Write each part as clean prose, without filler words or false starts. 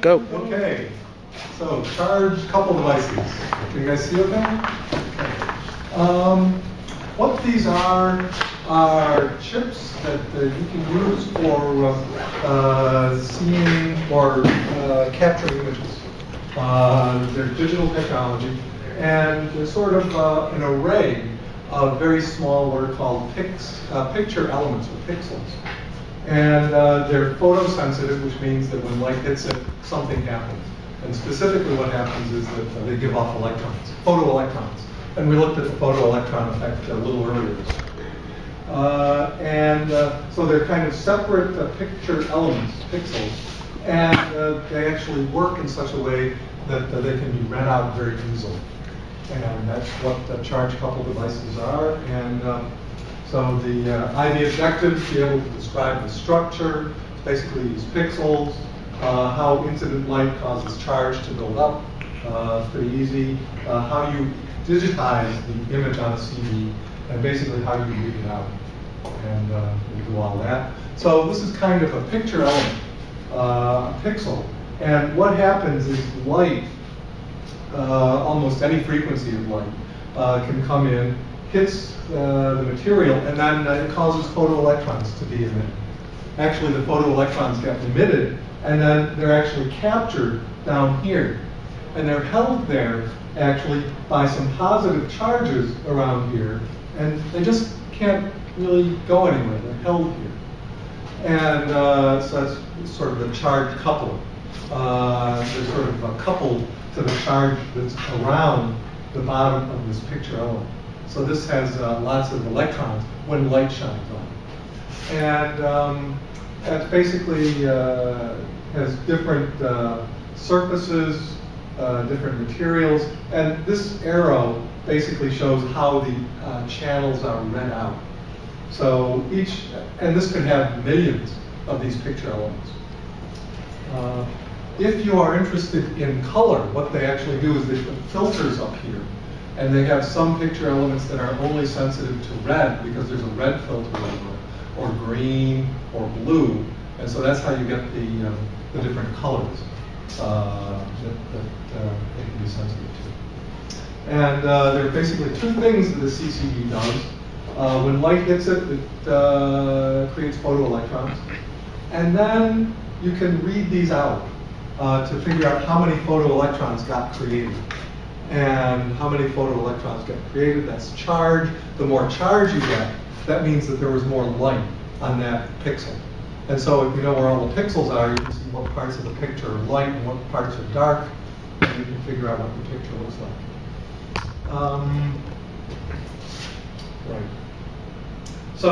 Go. Okay, so charge couple devices. Can you guys see okay? What these are chips that you can use for seeing or capturing images. They're digital technology, and they're sort of an array of very small, what are called picture elements or pixels. And they're photosensitive, which means that when light hits it, something happens. And specifically what happens is that they give off electrons, photoelectrons. And we looked at the photoelectron effect a little earlier this year. So they're kind of separate picture elements, pixels, and they actually work in such a way that they can be read out very easily. And that's what the charge coupled devices are. And so the IV objective is to be able to describe the structure, basically these pixels, how incident light causes charge to build up, pretty easy, how you digitize the image on a CD, and basically how you read it out. And we'll do all that. So this is kind of a picture element, a pixel. And what happens is light, almost any frequency of light, can come in, hits the material, and then it causes photoelectrons to be emitted. Actually, the photoelectrons get emitted, and then they're actually captured down here. And they're held there, actually, by some positive charges around here, and they just can't really go anywhere. They're held here. And so that's sort of the charge coupling. They're sort of coupled to the charge that's around the bottom of this picture element. So this has lots of electrons when light shines on it. And that basically has different surfaces, different materials. And this arrow basically shows how the channels are read out. So and this can have millions of these picture elements. If you are interested in color, what they actually do is they put filters up here. And they have some picture elements that are only sensitive to red because there's a red filter over it, or green, or blue. And so that's how you get the different colors that they can be sensitive to. And there are basically two things that the CCD does. When light hits it, it creates photoelectrons. And then you can read these out to figure out how many photoelectrons got created. And how many photoelectrons get created, that's charge. The more charge you get, that means that there was more light on that pixel. And so if you know where all the pixels are, you can see what parts of the picture are light and what parts are dark, and you can figure out what the picture looks like. Right. So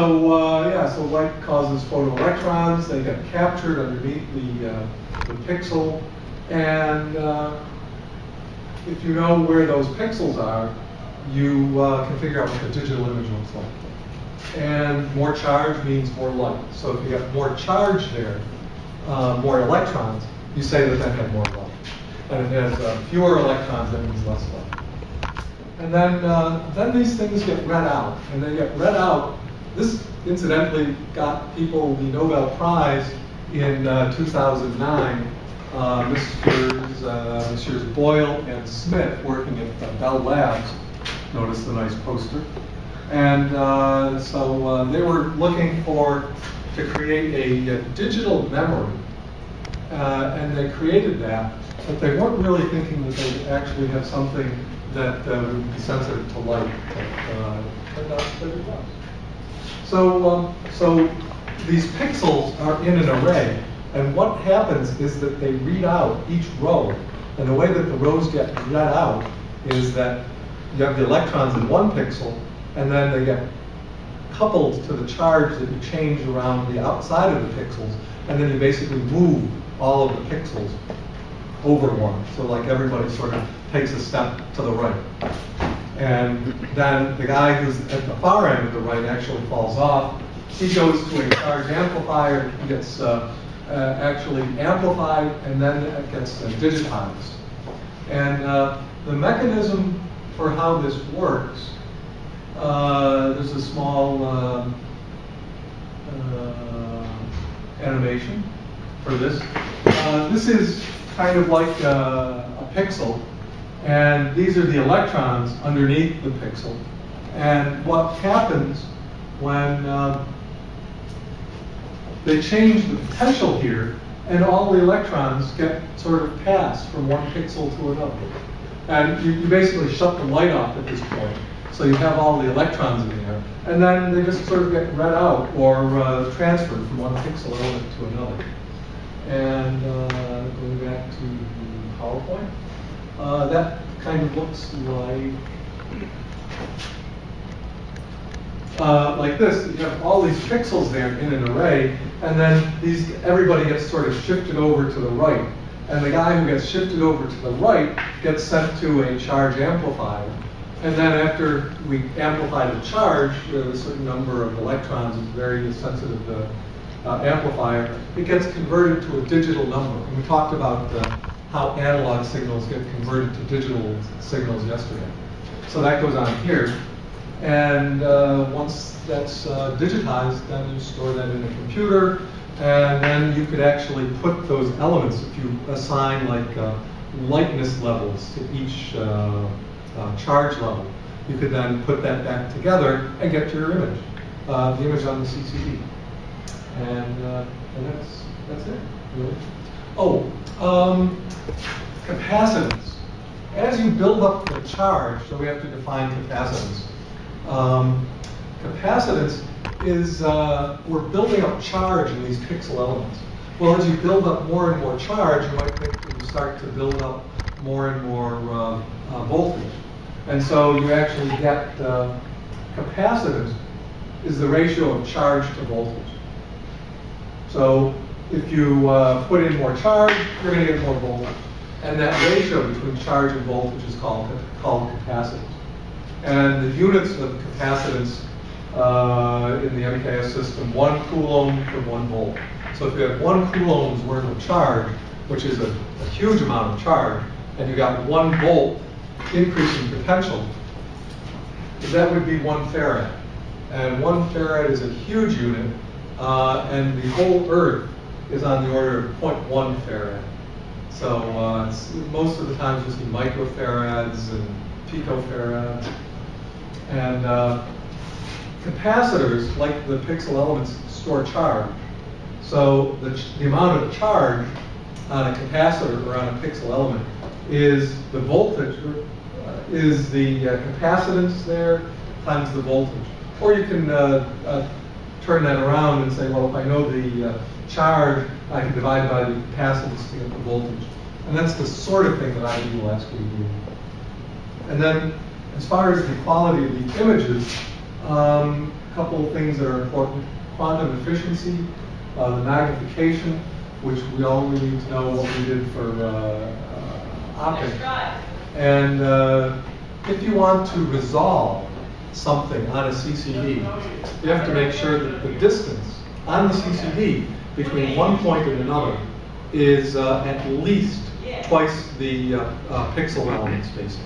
so light causes photoelectrons. They get captured underneath the pixel, and if you know where those pixels are, you can figure out what the digital image looks like. And more charge means more light. So if you have more charge there, more electrons, you say that had more light. And if it has fewer electrons, that means less light. And then these things get read out. And they get read out. This, incidentally, got people the Nobel Prize in 2009. Messrs. Boyle and Smith, working at Bell Labs. Notice the nice poster. And so they were looking to create a digital memory. And they created that, but they weren't really thinking that they would actually have something that would be sensitive to light. But turned out that it was. So these pixels are in an array. And what happens is that they read out each row. And the way that the rows get read out is that you have the electrons in one pixel, and then they get coupled to the charge that you change around the outside of the pixels. And then you basically move all of the pixels over one. So like everybody sort of takes a step to the right. And then the guy who's at the far end of the right actually falls off. He goes to a charge amplifier. He gets actually amplified, and then it gets digitized. And the mechanism for how this works, there's a small animation for this. This is kind of like a pixel, and these are the electrons underneath the pixel. And what happens when they change the potential here, and all the electrons get sort of passed from one pixel to another. And you basically shut the light off at this point. So you have all the electrons in there. And then they just sort of get read out or transferred from one pixel element to another. And going back to the PowerPoint, that kind of looks like this. You have all these pixels there in an array, and then everybody gets sort of shifted over to the right. And the guy who gets shifted over to the right gets sent to a charge amplifier. And then after we amplify the charge, a certain number of electrons is very sensitive amplifier, it gets converted to a digital number. And we talked about how analog signals get converted to digital signals yesterday. So that goes on here. And once that's digitized, then you store that in a computer. And then you could actually put those elements, if you assign like lightness levels to each charge level, you could then put that back together and get your image, the image on the CCD. And that's it, really. Oh, capacitance. As you build up the charge, so we have to define capacitance. Capacitance is, we're building up charge in these pixel elements. Well, as you build up more and more charge, you might think that you start to build up more and more voltage. And so you actually get capacitance is the ratio of charge to voltage. So if you put in more charge, you're going to get more voltage. And that ratio between charge and voltage is called capacitance. And the units of capacitance in the MKS system, 1 coulomb for 1 volt. So if you have 1 coulomb's worth of charge, which is a huge amount of charge, and you got 1 volt increase in potential, that would be 1 farad. And 1 farad is a huge unit, and the whole Earth is on the order of 0.1 farad. So most of the times you see microfarads and picofarads. And capacitors, like the pixel elements, store charge. So the amount of charge on a capacitor or on a pixel element is the voltage, is the capacitance there times the voltage. Or you can turn that around and say, well, if I know the charge, I can divide by the capacitance to get the voltage. And that's the sort of thing that IB will ask you to do. And then, as far as the quality of the images, a couple of things that are important. Quantum efficiency, the magnification, which we all need to know what we did for optics. And if you want to resolve something on a CCD, you have to make sure that the distance on the CCD between one point and another is at least twice the pixel element spacing.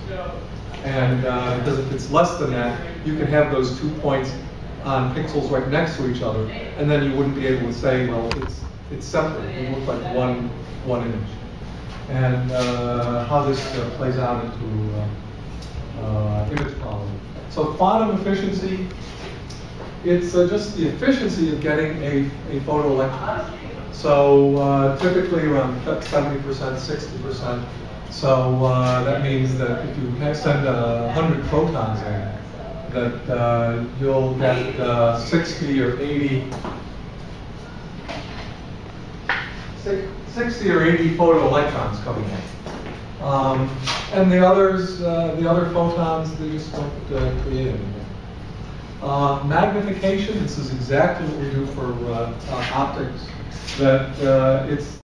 And because if it's less than that, you can have those 2 points on pixels right next to each other, and then you wouldn't be able to say, well, it's separate. It would look like one image. And how this plays out into image quality. So quantum efficiency, it's just the efficiency of getting a photoelectron. So typically around 70%, 60%. So that means that if you send 100 photons in, that you'll get 60 or 80 photoelectrons coming in. And the others, the other photons, they just don't create anything. Magnification, this is exactly what we do for optics, that it's